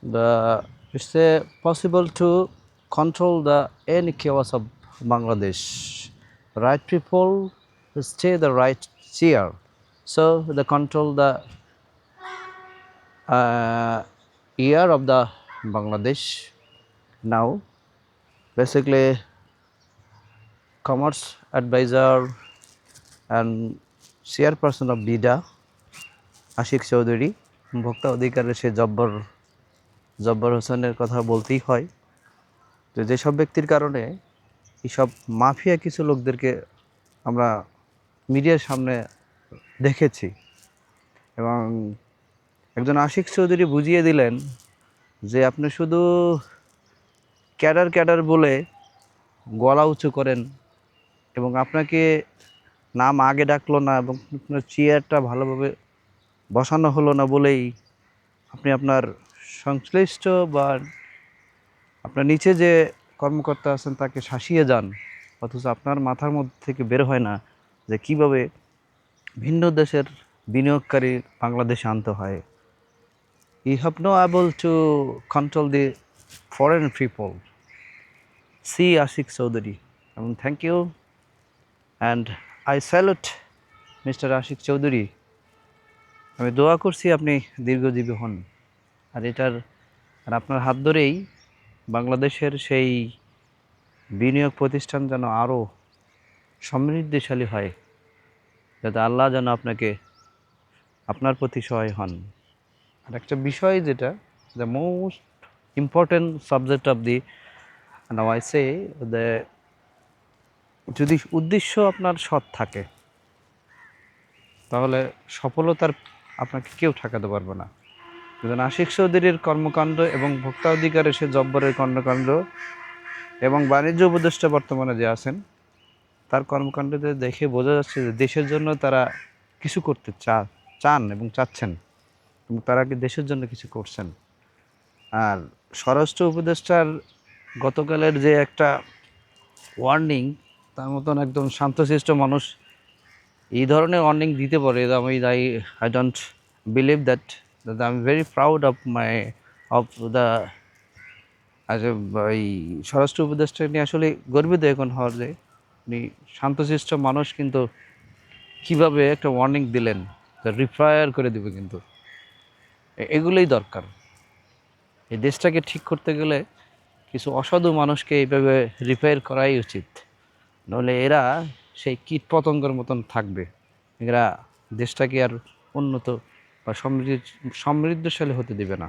The it's possible to control the any chaos of Bangladesh. Right people stay the right chair, so they control the year of the Bangladesh now. Basically, commerce advisor and chairperson of BIDA, Ashiq Chowdhury, ভোক্তা অধিকারের সে জব্বর হোসেনের কথা বলতেই হয়। তো যেসব ব্যক্তির কারণে এইসব মাফিয়া কিছু লোকদেরকে আমরা মিডিয়ার সামনে দেখেছি, এবং একজন আশিক চৌধুরী বুঝিয়ে দিলেন যে আপনি শুধু ক্যাডার ক্যাডার বলে গলা উঁচু করেন, এবং আপনাকে নাম আগে ডাকলো না এবং আপনার চেয়ারটা ভালোভাবে বসানো হলো না বলেই আপনি আপনার সংশ্লিষ্ট বা আপনার নিচে যে কর্মকর্তা আছেন তাকে শাসিয়ে যান, অথচ আপনার মাথার মধ্যে থেকে বের হয় না যে কীভাবে ভিন্ন দেশের বিনিয়োগকারী বাংলাদেশে আনতে হয়। You have no able to control the foreign people. See Ashik Chaudhary. Thank you, and I salute Mr. Ashik Chaudhary. আমি দোয়া করছি আপনি দীর্ঘজীবী হন, আর আপনার হাত ধরেই বাংলাদেশের সেই বিনিয়োগ প্রতিষ্ঠান যেন আরও সমৃদ্ধিশালী হয়, যাতে আল্লাহ যেন আপনার প্রতি সহায় হন। আর একটা বিষয় যেটা the most important subject of the now I say, যদি উদ্দেশ্য আপনার সৎ থাকে তাহলে সফলতার আপনাকে কেউ ঠেকাতে পারবে না। যেমন আশিক চৌধুরীর কর্মকাণ্ড এবং ভোক্তা অধিকারের সে জব্বরের কর্মকাণ্ড এবং বাণিজ্য উপদেষ্টা বর্তমানে যে আছেন তার কর্মকাণ্ডতে দেখে বোঝা যাচ্ছে যে দেশের জন্য তারা কিছু করতে চান এবং চাচ্ছেন, এবং তারা কি দেশের জন্য কিছু করছেন। আর স্বরাষ্ট্র উপদেষ্টার গতকালের যে একটা ওয়ার্নিং, তার মতন একদম শান্তশিষ্ট মানুষ এই ধরনের ওয়ার্নিং দিতে পারে, I don't believe that I am very proud of the এই স্বরাষ্ট্র উপদেষ্টা নিয়ে আসলে গর্বিত এখন হওয়ার যে উনি শান্তশিষ্ট মানুষ, কিন্তু কিভাবে একটা ওয়ার্নিং দিলেন রিফায়ার করে দেবে, কিন্তু এগুলোই দরকার। এই দেশটাকে ঠিক করতে গেলে কিছু অসাধু মানুষকে এইভাবে রিফায়ার করাই উচিত, নইলে এরা সেই কীট পতঙ্গের মতন থাকবে, এরা দেশটাকে আর উন্নত বা সমৃদ্ধশালী হতে দেবে না।